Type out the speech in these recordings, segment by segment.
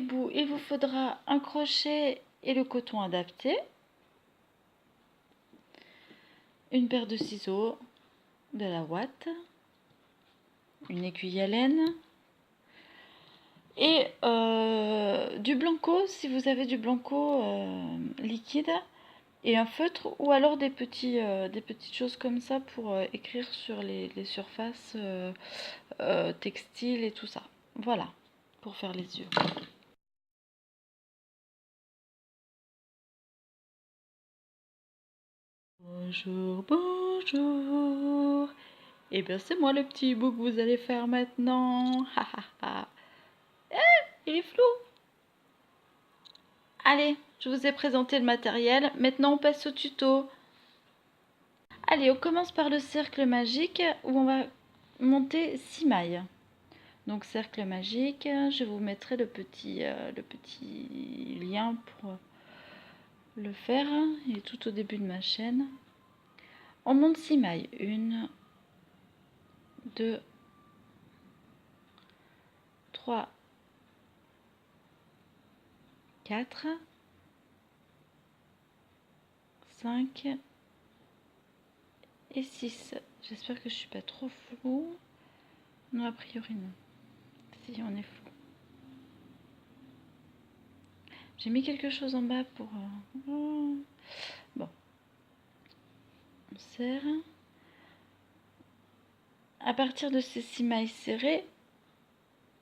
bout, il vous faudra un crochet et le coton adapté, une paire de ciseaux, de la ouate, une aiguille à laine et du blanco si vous avez du blanco liquide et un feutre ou alors des petites choses comme ça pour écrire sur les surfaces textiles et tout ça. Voilà, pour faire les yeux. Bonjour, bonjour. Eh bien, c'est moi le petit hibou que vous allez faire maintenant. Il est flou. Allez, je vous ai présenté le matériel. Maintenant, on passe au tuto. Allez, on commence par le cercle magique où on va monter 6 mailles. Donc, cercle magique, je vous mettrai le petit lien pour le faire. Il est tout au début de ma chaîne. On monte 6 mailles. 1, 2, 3, 4, 5 et 6. J'espère que je ne suis pas trop flou. Non, a priori non. Si, on est flou. J'ai mis quelque chose en bas pour... Bon. On serre. À partir de ces 6 mailles serrées,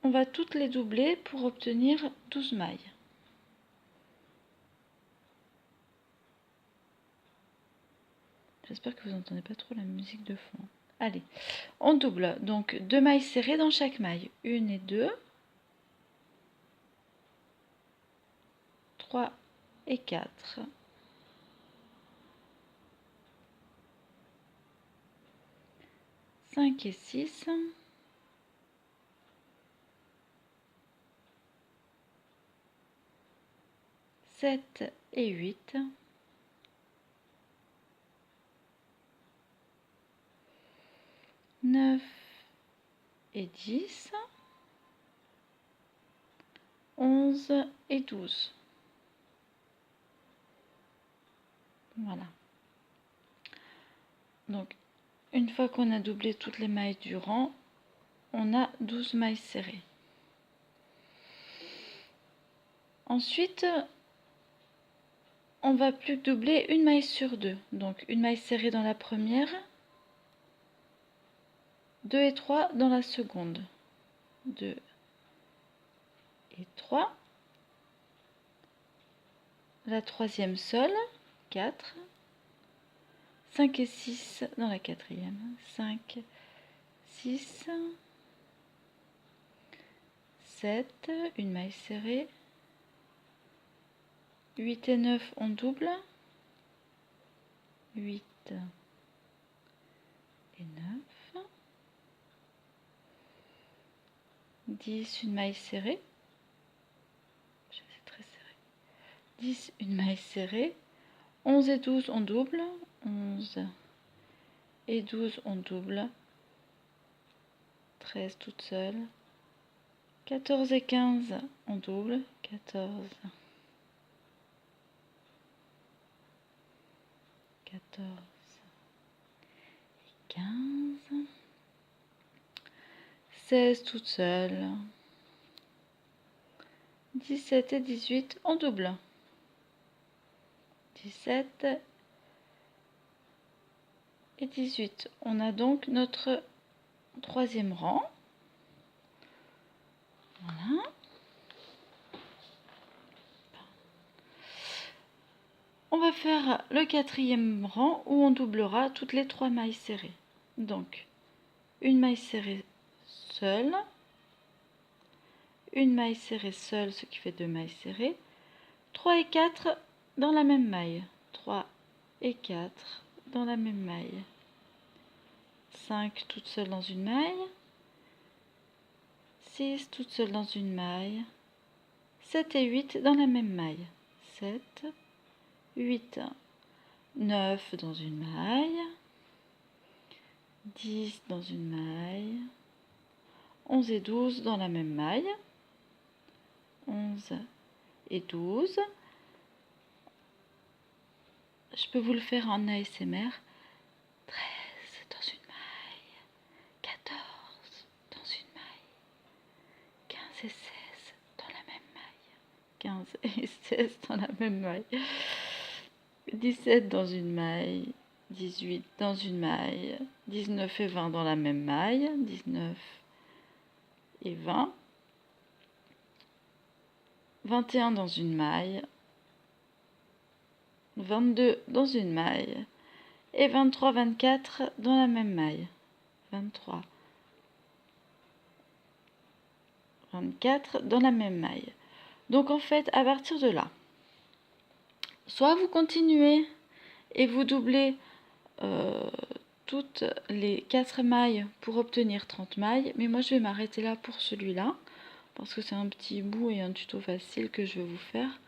on va toutes les doubler pour obtenir 12 mailles. J'espère que vous n'entendez pas trop la musique de fond. Allez, on double. Donc 2 mailles serrées dans chaque maille. 1 et 2. 3 et 4. 5 et 6. 7 et 8. 9 et 10. 11 et 12. Voilà. Donc, une fois qu'on a doublé toutes les mailles du rang, on a 12 mailles serrées. Ensuite, on va plus doubler une maille sur deux. Donc, une maille serrée dans la première, 2 et 3 dans la seconde. 2 et 3. La troisième seule, 4. 5 et 6 dans la quatrième. 5, 6, 7, une maille serrée. 8 et 9, on double. 8 et 9. 10, une maille serrée. C'est très serré. 10, une maille serrée. 11 et 12, on double. 11 et 12, on double. 13 toute seule. 14 et 15, on double. 14. 14 et 15. 16 toute seule. 17 et 18, on double. 17 et 18. On a donc notre troisième rang. Voilà. On va faire le quatrième rang où on doublera toutes les 3 mailles serrées. Donc, une maille serrée seule, une maille serrée seule, ce qui fait 2 mailles serrées, 3 et 4 dans la même maille, 3 et 4 dans la même maille, 5 toutes seules dans une maille, 6 toutes seules dans une maille, 7 et 8 dans la même maille, 7, 8, 9 dans une maille, 10 dans une maille, 11 et 12 dans la même maille, 11 11 et 12. Je peux vous le faire en ASMR. 13 dans une maille, 14 dans une maille, 15 et 16 dans la même maille, 15 et 16 dans la même maille, 17 dans une maille, 18 dans une maille, 19 et 20 dans la même maille, 19 et 20, 21 dans une maille, 22 dans une maille et 23, 24 dans la même maille. 23, 24 dans la même maille. Donc en fait, à partir de là, soit vous continuez et vous doublez toutes les 4 mailles pour obtenir 30 mailles, mais moi je vais m'arrêter là pour celui-là parce que c'est un petit bout et un tuto facile que je vais vous faire.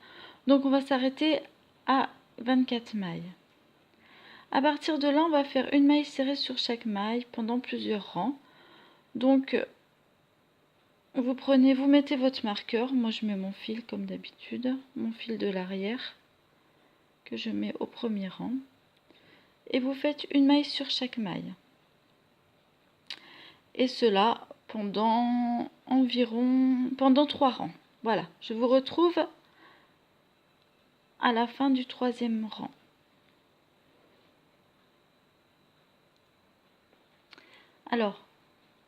Donc on va s'arrêter à 24 mailles. À partir de là, on va faire une maille serrée sur chaque maille pendant plusieurs rangs. Donc vous mettez votre marqueur, moi je mets mon fil comme d'habitude, mon fil de l'arrière que je mets au premier rang. Et vous faites une maille sur chaque maille. Et cela pendant environ 3 rangs. Voilà, je vous retrouve à la fin du 3e rang. Alors,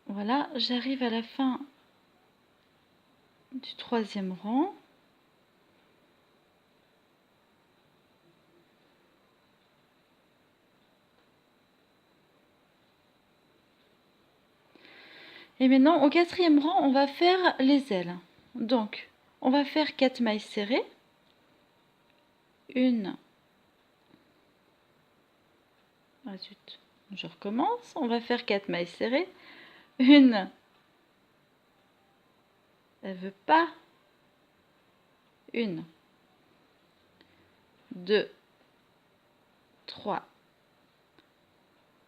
voilà, j'arrive à la fin du 3e rang. Et maintenant, au 4e rang, on va faire les ailes. Donc, on va faire 4 mailles serrées. Une. Ah zut, je recommence. On va faire 4 mailles serrées. Une. Elle veut pas. Une. 2. 3.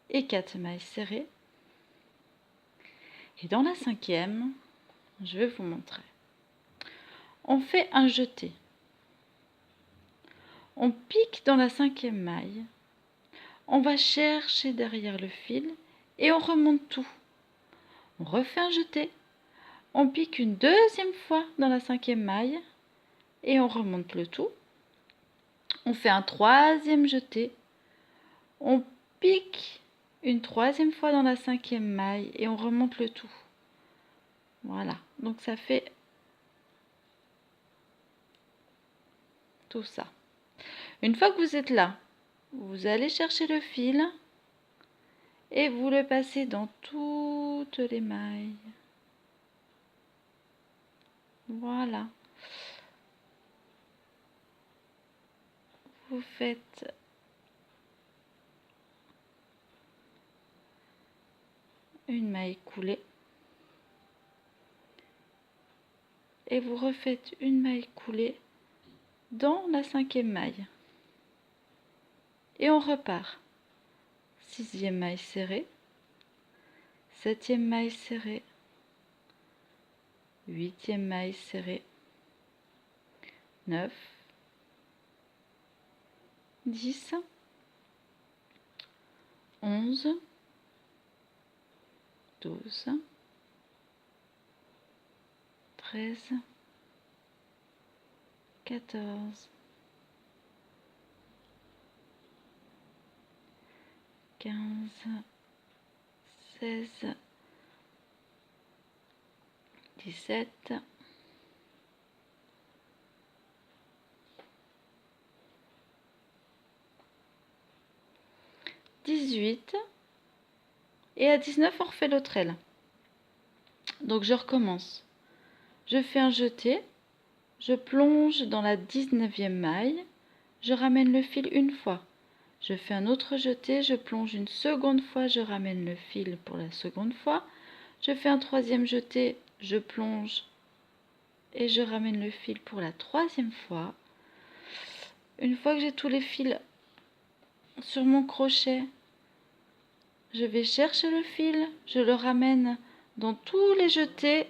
Et 4 mailles serrées. Et dans la 5e, je vais vous montrer. On fait un jeté. On pique dans la 5e maille. On va chercher derrière le fil et on remonte tout. On refait un jeté. On pique une 2e fois dans la 5e maille et on remonte le tout. On fait un 3e jeté. On pique une 3e fois dans la 5e maille et on remonte le tout. Voilà, donc ça fait tout ça. Une fois que vous êtes là, vous allez chercher le fil et vous le passez dans toutes les mailles. Voilà. Vous faites une maille coulée et vous refaites une maille coulée dans la 5e maille et on repart. 6e maille serrée, 7e maille serrée, 8e maille serrée, 9, 10, 11, 12, 13, 14, 15, 16, 17, 18 et à 19 on refait l'autre aile. Donc je recommence. Je fais un jeté, je plonge dans la 19e maille, je ramène le fil une fois. Je fais un autre jeté, je plonge une seconde fois, je ramène le fil pour la seconde fois. Je fais un 3e jeté, je plonge et je ramène le fil pour la 3e fois. Une fois que j'ai tous les fils sur mon crochet, je vais chercher le fil, je le ramène dans tous les jetés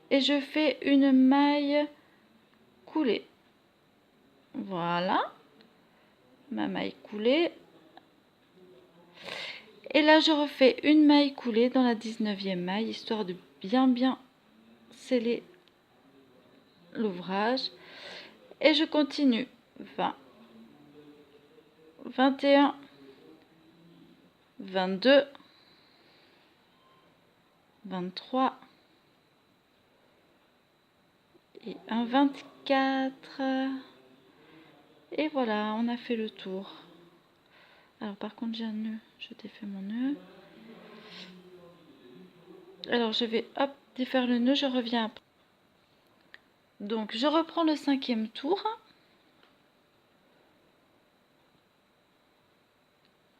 et je fais une maille coulée. Voilà, ma maille coulée. Et là, je refais une maille coulée dans la 19e maille, histoire de bien sceller l'ouvrage. Et je continue. 20, 21, 22, 23 et un 24. Et voilà, on a fait le tour. Alors par contre, j'ai un nœud. Je défais mon nœud. Alors je vais hop défaire le nœud, je reviens après. Donc je reprends le 5e tour.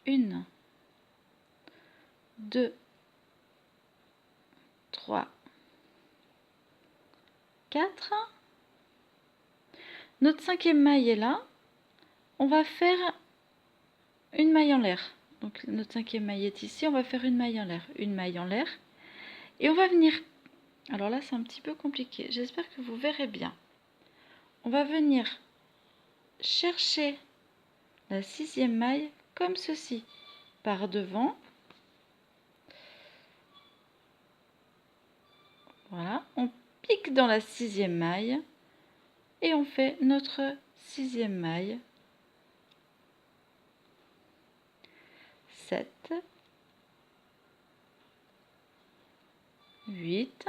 1, 2, 3, 4. Notre 5e maille est là. On va faire une maille en l'air. Donc notre 5e maille est ici, on va faire une maille en l'air. Une maille en l'air. Et on va venir... Alors là, c'est un petit peu compliqué. J'espère que vous verrez bien. On va venir chercher la 6e maille comme ceci. Par devant. Voilà. On pique dans la 6e maille. Et on fait notre 6e maille. 7. 8.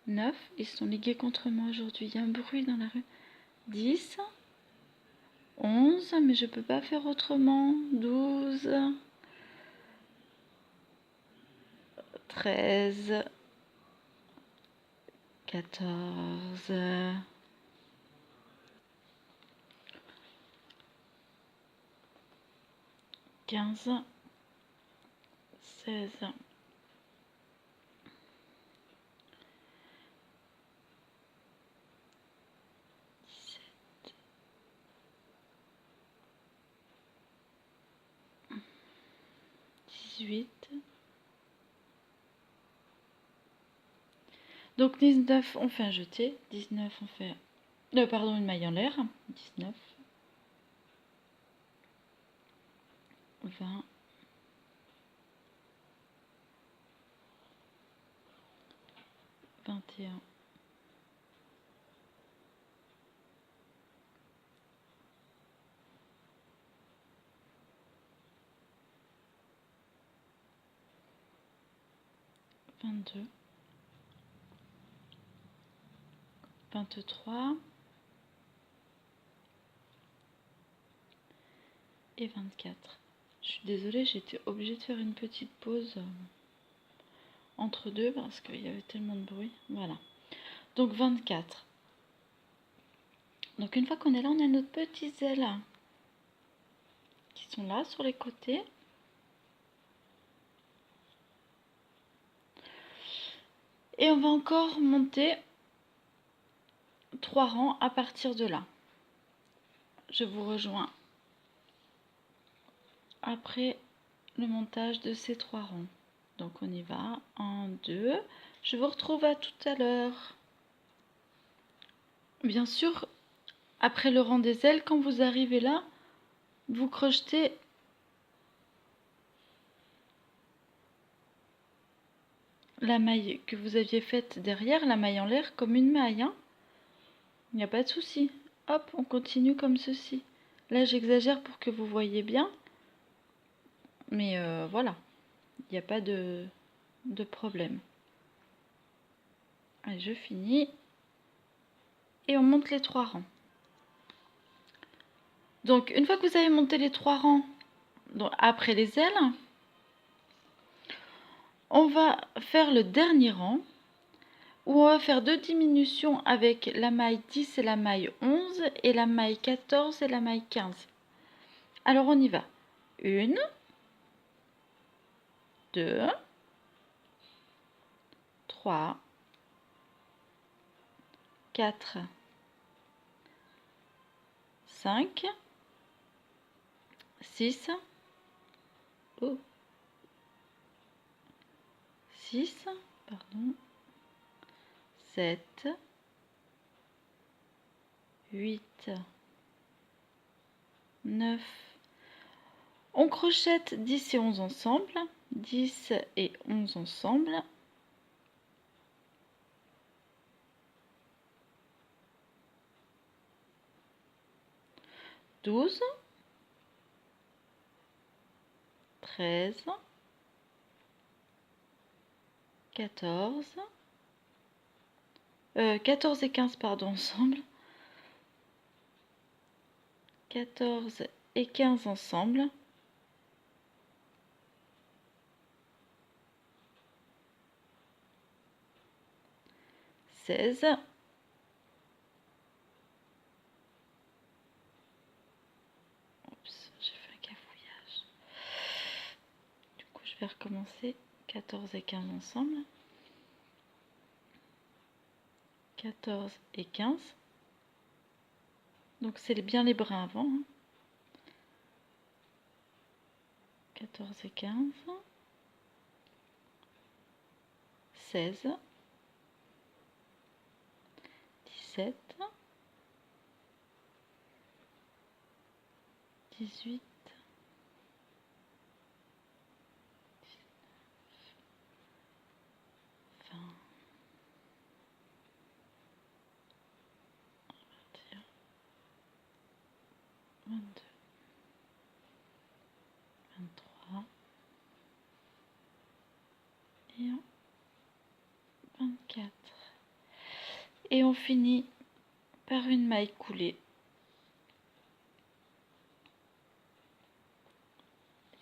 9, ils sont ligués contre moi aujourd'hui, il y a un bruit dans la rue. 10, 11, mais je peux pas faire autrement. 12, 13, 14, 15, 16, 18. Donc 19, on fait un jeté. 19, on fait... pardon, une maille en l'air. 19. 20. 21. 22. 23. Et 24. Je suis désolée, j'ai été obligée de faire une petite pause entre deux parce qu'il y avait tellement de bruit. Voilà. Donc 24. Donc une fois qu'on est là, on a nos petites ailes qui sont là sur les côtés. Et on va encore monter 3 rangs à partir de là. Je vous rejoins après le montage de ces 3 rangs. Donc on y va. 1, 2. Je vous retrouve à tout à l'heure. Bien sûr, après le rang des ailes, quand vous arrivez là, vous crochetez la maille que vous aviez faite derrière, la maille en l'air, comme une maille. Hein. Il n'y a pas de souci. Hop, on continue comme ceci. Là, j'exagère pour que vous voyez bien. Mais voilà, il n'y a pas de problème. Allez, je finis. Et on monte les 3 rangs. Donc, une fois que vous avez monté les 3 rangs, donc après les ailes, on va faire le dernier rang où on va faire 2 diminutions avec la maille 10 et la maille 11 et la maille 14 et la maille 15. Alors, on y va. 1, 2, 3, 4, 5, 6, 6, pardon, 7, 8, 9. On crochette 10 et 11 ensemble, 10 et 11 ensemble. 12, 13, 14, 14 et 15 pardon ensemble, 14 et 15 ensemble, 16, 14 et 15 ensemble, 14 et 15, donc c'est bien les brins avant, 14 et 15, 16, 17, 18, 20, 22, 23 et 24. Et on finit par une maille coulée.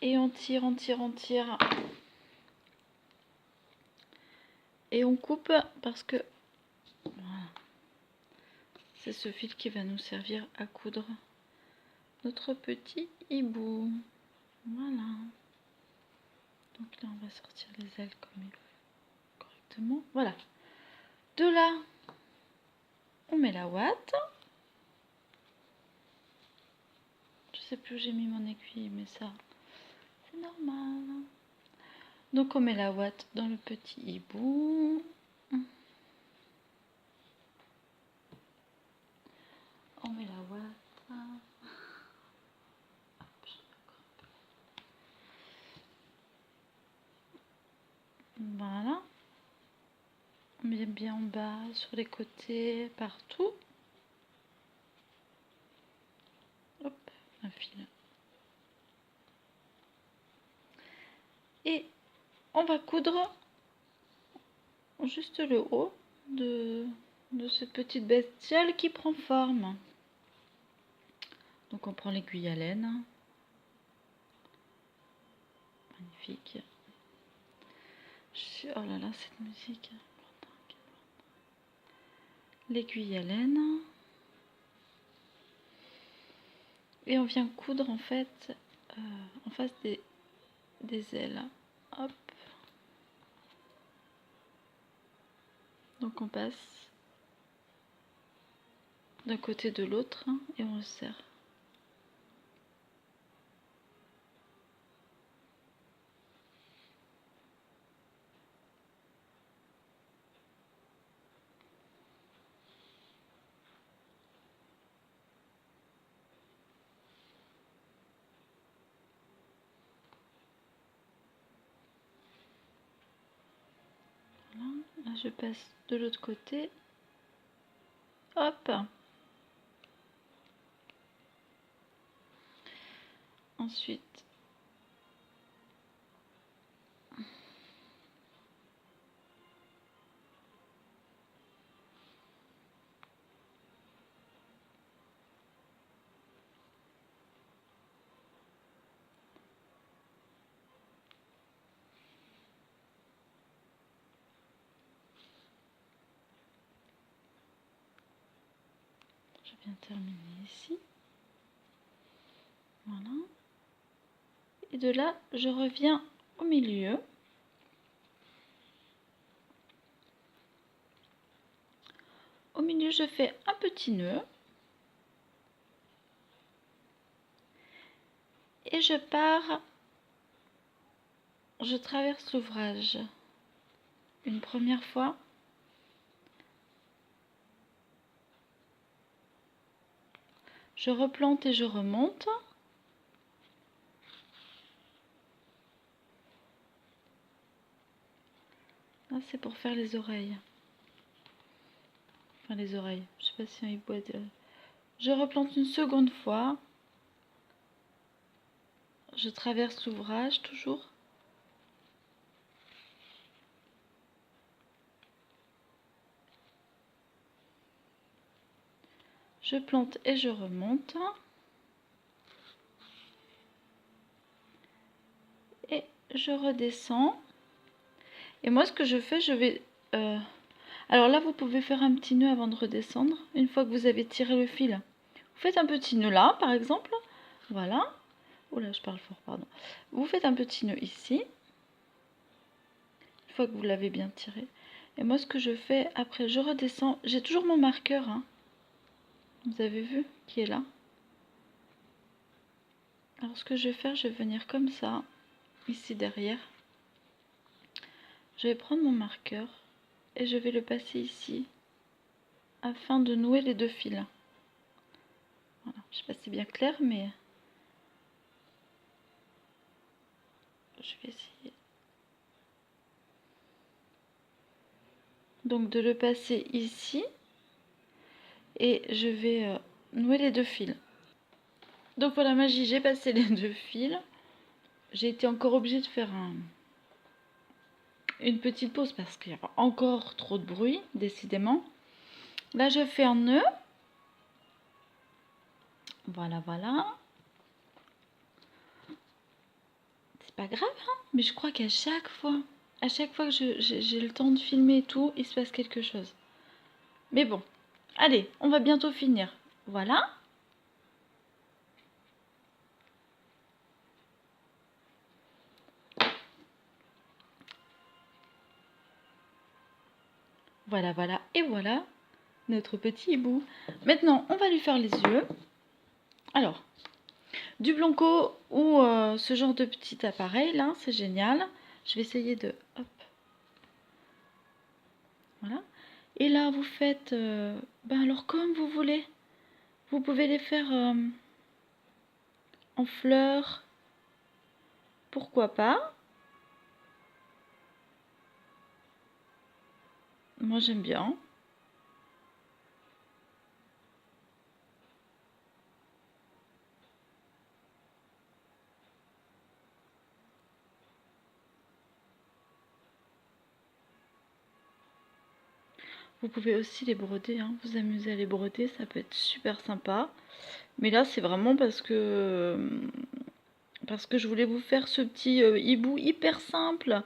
Et on tire, on tire, on tire. Et on coupe parce que voilà, c'est ce fil qui va nous servir à coudre notre petit hibou. Voilà. Donc là, on va sortir les ailes comme il faut correctement. Voilà. De là, on met la ouate. Je sais plus où j'ai mis mon aiguille, mais ça, c'est normal. Donc on met la ouate dans le petit hibou. On met la ouate. Voilà. On met bien en bas, sur les côtés, partout. Hop, un fil. Et on va coudre juste le haut de cette petite bestiole qui prend forme. Donc on prend l'aiguille à laine. Magnifique. Oh là là, cette musique. L'aiguille à laine. Et on vient coudre en fait en face des ailes. Hop. Donc on passe d'un côté de l'autre et on resserre. Voilà. Là je passe de l'autre côté. Hop. Ensuite, je viens terminer ici. Voilà. Et de là, je reviens au milieu. Au milieu, je fais un petit nœud. Et je pars, je traverse l'ouvrage une première fois Je replante et je remonte. Là, c'est pour faire les oreilles. Enfin, les oreilles. Je sais pas si un hibou a de... Je replante une seconde fois. Je traverse l'ouvrage toujours. Je plante et je remonte. Et je redescends. Et moi, ce que je fais, je vais... Alors là, vous pouvez faire un petit nœud avant de redescendre. Une fois que vous avez tiré le fil, vous faites un petit nœud là, par exemple. Voilà. Oh là, je parle fort, pardon. Vous faites un petit nœud ici. Une fois que vous l'avez bien tiré. Et moi, ce que je fais, après, je redescends. J'ai toujours mon marqueur, hein. Vous avez vu, qui est là. Alors, ce que je vais faire, je vais venir comme ça, ici derrière. Je vais prendre mon marqueur et je vais le passer ici, afin de nouer les deux fils. Voilà. Je ne sais pas si c'est bien clair, mais je vais essayer. Donc, de le passer ici. Et je vais nouer les deux fils. Donc pour la magie, j'ai passé les deux fils. J'ai été encore obligée de faire une petite pause parce qu'il y a encore trop de bruit, décidément. Là, je fais un nœud. Voilà, voilà. C'est pas grave, hein, mais je crois qu'à chaque fois que j'ai le temps de filmer et tout, il se passe quelque chose. Mais bon, allez, on va bientôt finir. Voilà. Voilà, voilà, et voilà notre petit hibou. Maintenant, on va lui faire les yeux. Alors, du Blanco ou ce genre de petit appareil là, c'est génial. Je vais essayer de... Hop. Voilà. Et là, vous faites... ben alors, comme vous voulez. Vous pouvez les faire en fleurs. Pourquoi pas. Moi, j'aime bien. Vous pouvez aussi les broder, hein. Vous amuser à les broder, ça peut être super sympa. Mais là, c'est vraiment parce que je voulais vous faire ce petit hibou hyper simple,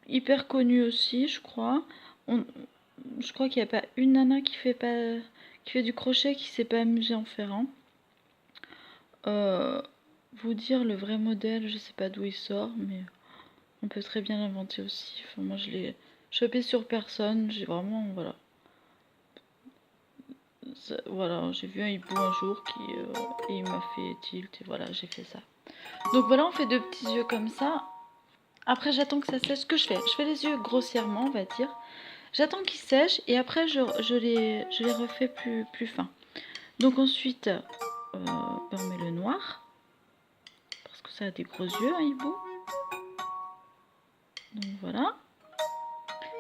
hyper connu aussi, je crois. Je crois qu'il n'y a pas une nana qui fait du crochet qui s'est pas amusée à en faire un. Vous dire le vrai modèle, je sais pas d'où il sort, mais on peut très bien l'inventer aussi. Enfin, moi, je l'ai chopé sur personne. J'ai vraiment, voilà. Voilà, j'ai vu un hibou un jour et il m'a fait tilt et voilà, j'ai fait ça. Donc voilà, on fait deux petits yeux comme ça. Après, j'attends que ça sèche. Ce que je fais les yeux grossièrement, on va dire. J'attends qu'ils sèchent et après, je les refais plus fins. Donc ensuite, on met le noir. Parce que ça a des gros yeux, un hibou. Donc voilà.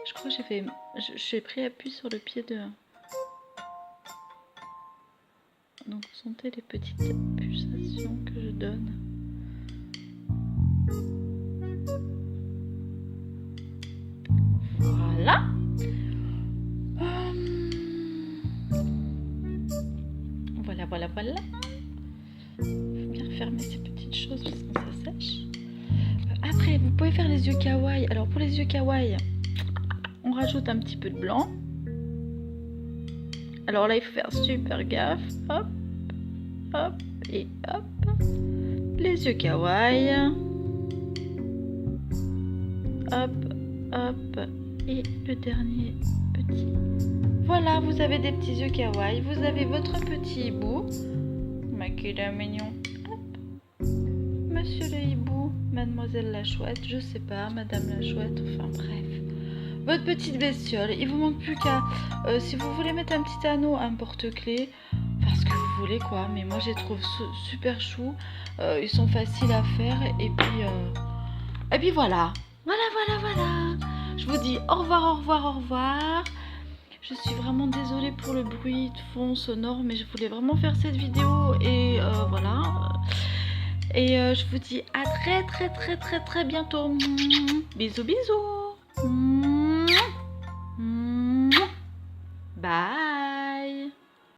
Je crois que j'ai pris appui sur le pied de... Donc sentez les petites pulsations que je donne. Voilà. Voilà. Faut bien refermer ces petites choses parce que ça sèche. Après, vous pouvez faire les yeux kawaii. Alors pour les yeux kawaii, on rajoute un petit peu de blanc. Alors là, il faut faire super gaffe. Hop, hop et hop. Les yeux kawaii. Hop, hop. Et le dernier petit. Voilà, vous avez des petits yeux kawaii. Vous avez votre petit hibou. Qu'il est mignon. Hop. Monsieur le hibou, mademoiselle la chouette, je sais pas, madame la chouette, enfin bref. Votre petite bestiole, il vous manque plus qu'à... si vous voulez mettre un petit anneau, un porte-clés, parce que vous vous voulez quoi, mais moi je les trouve super chou. Ils sont faciles à faire et puis voilà. Voilà. Je vous dis au revoir, au revoir, au revoir. Je suis vraiment désolée pour le bruit de fond sonore, mais je voulais vraiment faire cette vidéo et voilà. Et je vous dis à très bientôt. Bisous.